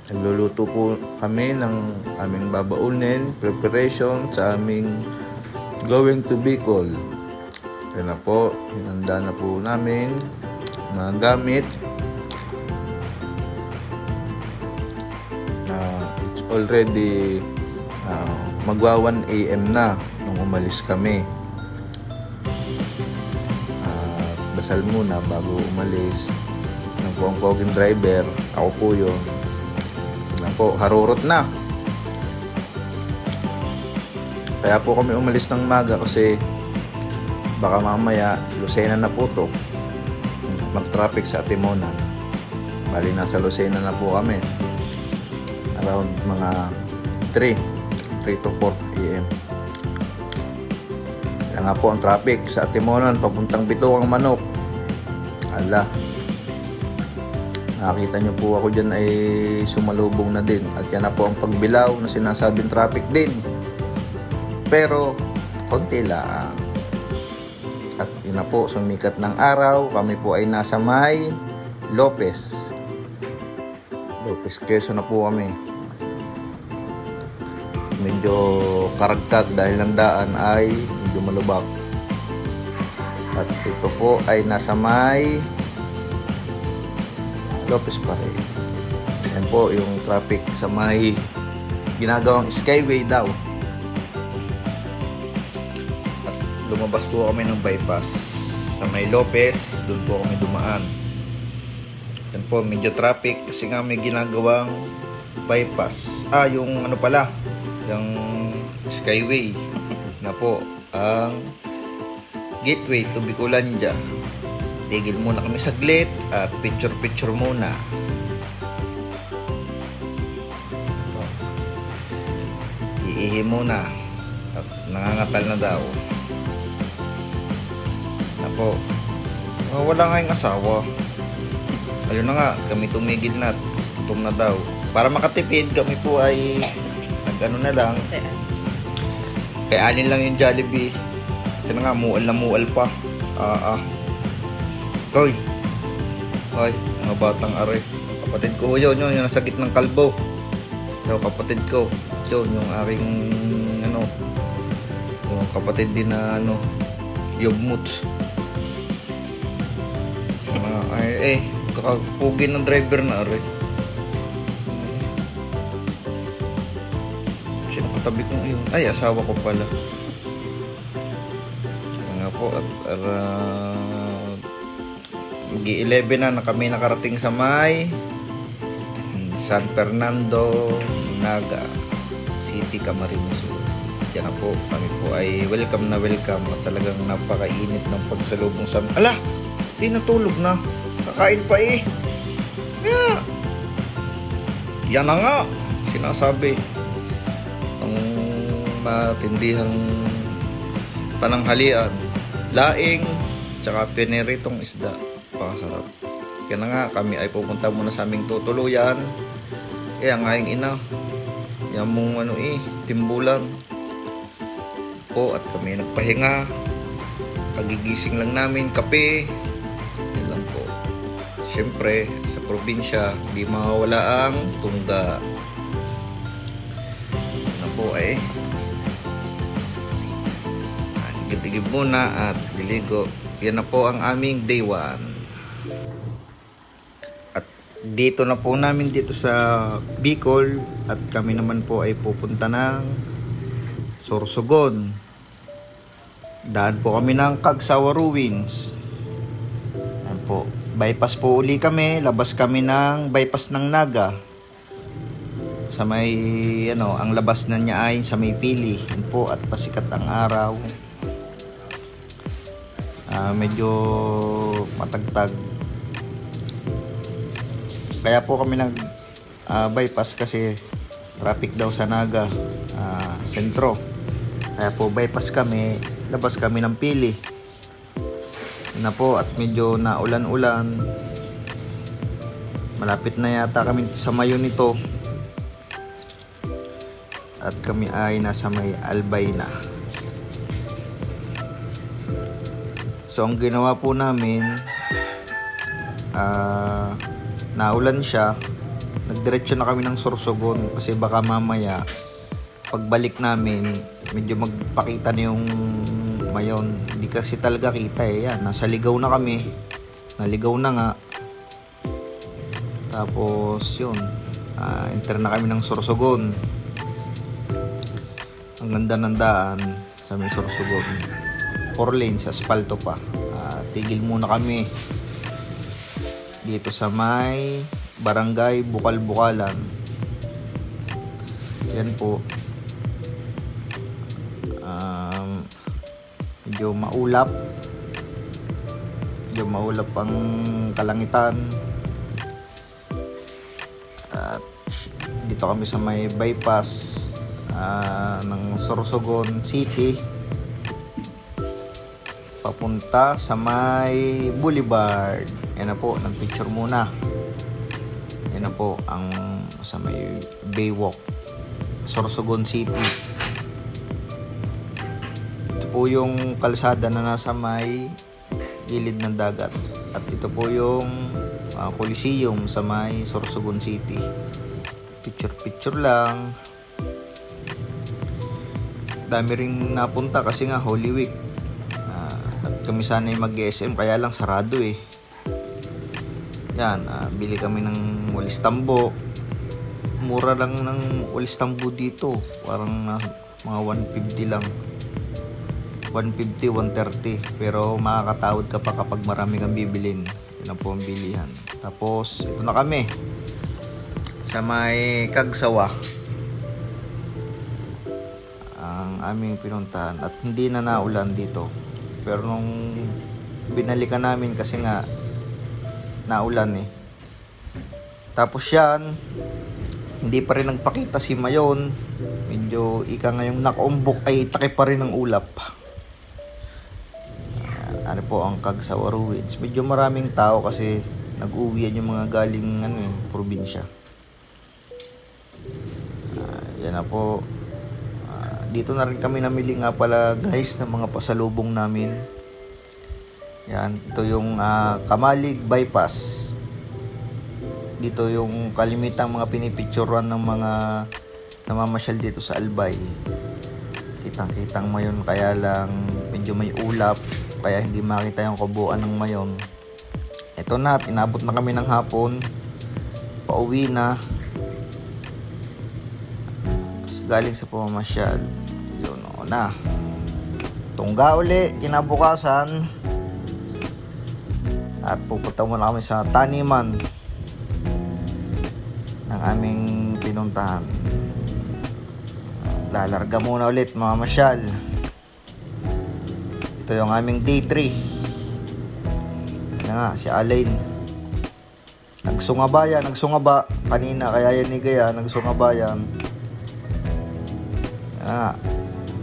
Nagluluto po kami ng aming babaunin, preparation sa aming going to Bicol. Kaya na po, hinanda na po namin mga gamit. It's already magwa 1 AM na nung umalis kami. Dasal muna bago umalis. Nang po ang poging driver, ako po yun. Na po, harurot na. Kaya po kami umalis ng maga kasi baka mamaya Lucena na po to. Mag-traffic sa Atimonan. Bali nasa Lucena na po kami. Around mga 3 to 4 AM. Yan nga po ang traffic sa Atimonan papuntang Bituang Manok. Ala, nakita nyo po ako dyan ay sumalubong na din. At yan na po ang pagbilaw na sinasabing traffic din. Pero konti lang. At yun na po, sumikat ng araw. Kami po ay nasa may Lopez Quezon na po kami. Medyo karagtag dahil ang daan ay medyo malubak. At ito po ay nasa may Lopez pa rin. Yan po yung traffic sa may ginagawang Skyway daw. At lumabas po kami ng bypass sa may Lopez. Doon po kami dumaan. Yan po, medyo traffic kasi nga may ginagawang bypass. Yung ano pala, yung Skyway na po ang gateway to Bicolandia. Tigil muna kami saglit at picture muna. Iihi muna at nangangatal na daw. Napo, wala nga yung asawa. Ayun na nga, kami tumigil na at gutom na daw. Para makatipid kami po ay nag-ano na lang. Kay alin lang yung Jollibee. Ito na nga, mual pa. Hoy, mga batang are. Kapatid ko yun, yung nasa gitnang kalbo. Yung kapatid ko, yun, yung aking, yung kapatid din na, Yogmuts. Kakapugin ng driver na are. Sino katabi ko yun? Ay, asawa ko pala. Po at G11 na kami nakarating sa may San Fernando, Naga City, Camarines Sur. Diyan na po, kami po ay welcome at talagang napakainit ng pagsalubong sa... Ala! Di natulog na. Kakain pa eh. Yeah. Yan na nga. Sinasabi. Ang matindihang pananghalian. Laing, tsaka pineritong isda. Pakasarap. Kaya na nga, kami ay pupunta muna sa aming tutuluyan. Kaya nga yung ina. Yan mong timbulan. Po, at kami nagpahinga. Pagigising lang namin, kape. Yan lang po. Siyempre, sa probinsya, hindi mawawala ang tungga. Ano po ay tigib muna at liligo. Yan na po ang aming day 1. At dito na po namin dito sa Bicol at kami naman po ay pupunta ng Sorsogon. Daan po kami ng Cagsawa Ruins. Yan po. Bypass po uli kami. Labas kami ng bypass ng Naga. Sa may, ang labas na niya ay sa may Pili. Yan po at pasikat ang araw. Medyo matagtag. Kaya po kami nag bypass kasi traffic daw sa Naga sentro. Kaya po bypass kami, labas kami ng Pili na po at medyo naulan-ulan. Malapit na yata kami sa Mayo nito at kami ay nasa may Albay na. So ang ginawa po namin, naulan siya, nagdiretso na kami ng Sorsogon kasi baka mamaya pagbalik namin medyo magpakita na yung mayon. Hindi kasi talaga kita eh. Yan, nasa Ligaw na kami. Naligaw na nga. Tapos yun, enter na kami ng Sorsogon. Ang ganda ng daan sa may Sorsogon. 4 lanes, asfalto pa. Tigil muna kami dito sa may Barangay Bukal-Bukalan. Yan po. Medyo maulap ang kalangitan. At dito kami sa may bypass ng Sorsogon City papunta sa may Boulevard. Yan na po, nag-picture muna. Yan na po ang sa may Baywalk, Sorsogon City. Ito po yung kalsada na nasa may gilid ng dagat. At ito po yung Coliseum sa may Sorsogon City. Picture lang. Dami ring napunta kasi nga Holy Week. At kami sana yung mag-SM kaya lang sarado eh. Yan, bili kami ng walis tambo. Mura lang ng walis tambo dito. Parang mga 150 lang. 150, 130. Pero makakatawad ka pa kapag marami kang bibilin. Yun ang po ang bilihan. Tapos, ito na kami. Sa may Kagsawa. Ang aming pinuntahan. At hindi na naulan dito. Pero nung binalikan namin kasi nga naulan eh. Tapos yan, hindi pa rin nagpakita si Mayon. Medyo ika ngayong nakaumbok ay takip pa rin ang ulap. Ano po ang Kagsawa Ruins. Medyo maraming tao kasi nag-uwian yung mga galing probinsya. Yan na po. Dito na rin kami namili nga pala guys ng mga pasalubong namin. Yan, ito yung Kamalig Bypass. Dito yung kalimitang mga pinipicturean ng mga namamasyal dito sa Albay. Kitang-kitang Mayon kaya lang medyo may ulap kaya hindi makita yung kabuuan ng Mayon. Ito na, inabot na kami ng hapon. Pauwi na. Galing sa pamamasyal. Yun o na. Tungga uli, kinabukasan. At pupunta muna kami sa taniman ng aming pinuntahan. Lalarga muna ulit mga masyal. Ito yung aming day 3. Yan nga, si Alain. Nagsungaba kanina, kaya yan ni Gaya, nagsungaba yan. Yan nga,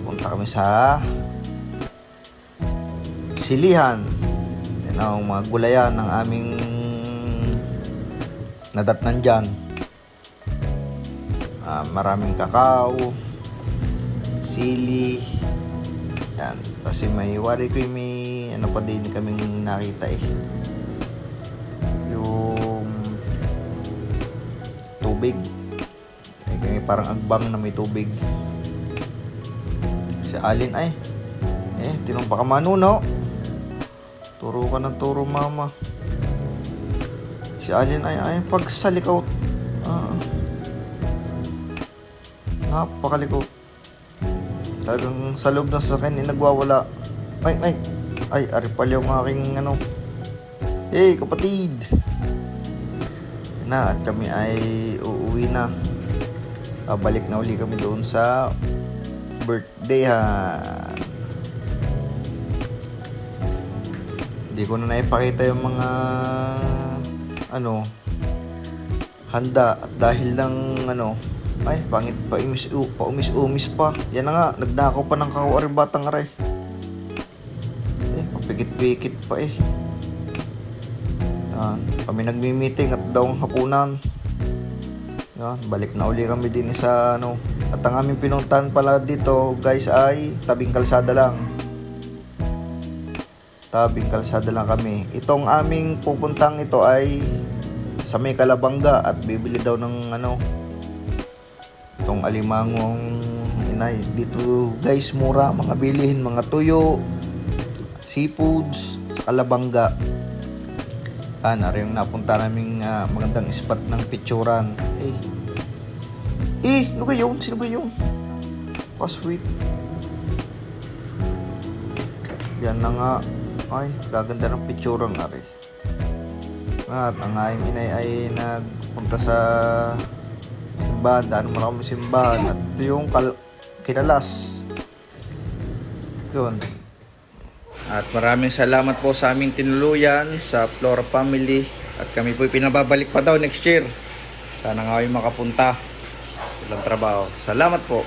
punta kami sa silihan. Yan ang mga gulayan ng aming nadatnan dyan. Maraming kakao, sili, yan. Kasi may wari ko may ano pa din kaming nakita eh. Yung tubig. May parang agbang na may tubig. Si Alin ay tinumpa ka manuno. Turo ka ng turo mama. Si Alin ay pagsalikaw. Napakalikot. Talagang sa loob ng sasakyan nagwawala. Ay, ari pala yung aking Hey, kapatid. Na, at kami ay uuwi na. Balik na uli kami doon sa birthday Hindi ko na naipakita yung mga handa at dahil lang ay, pangit pa, paumis-umis pa. Yan na nga, nagnakaw pa ng kakawari batang aray. Papikit-pikit pa eh. Yan, kami nagmi-meeting at daw ang hapunan. Yan, balik na uli kami din sa At ang aming pinuntahan pala dito, guys, ay tabing kalsada lang. Tabing kalsada lang kami. Itong aming pupuntang ito ay sa may Kalabanga at bibili daw ng itong alimangong inay. Dito guys, mura mga bilihin, mga tuyo, seafoods sa Kalabanga. Nari yung napunta naming magandang spot ng picturan. Ano ba yun? Sino ba yun? Sweet. Yan na nga. Ay, kaganda ng picturan nga rin. At ang aking inay ay nagpunta sa simbahan. Daan mo na kami simbahan. At ito yung kinalas. Yun. At maraming salamat po sa aming tinuluyan sa Flora family. At kami po'y pinababalik pa daw next year. Sana nga kayo makapunta. Walang trabaho. Salamat po.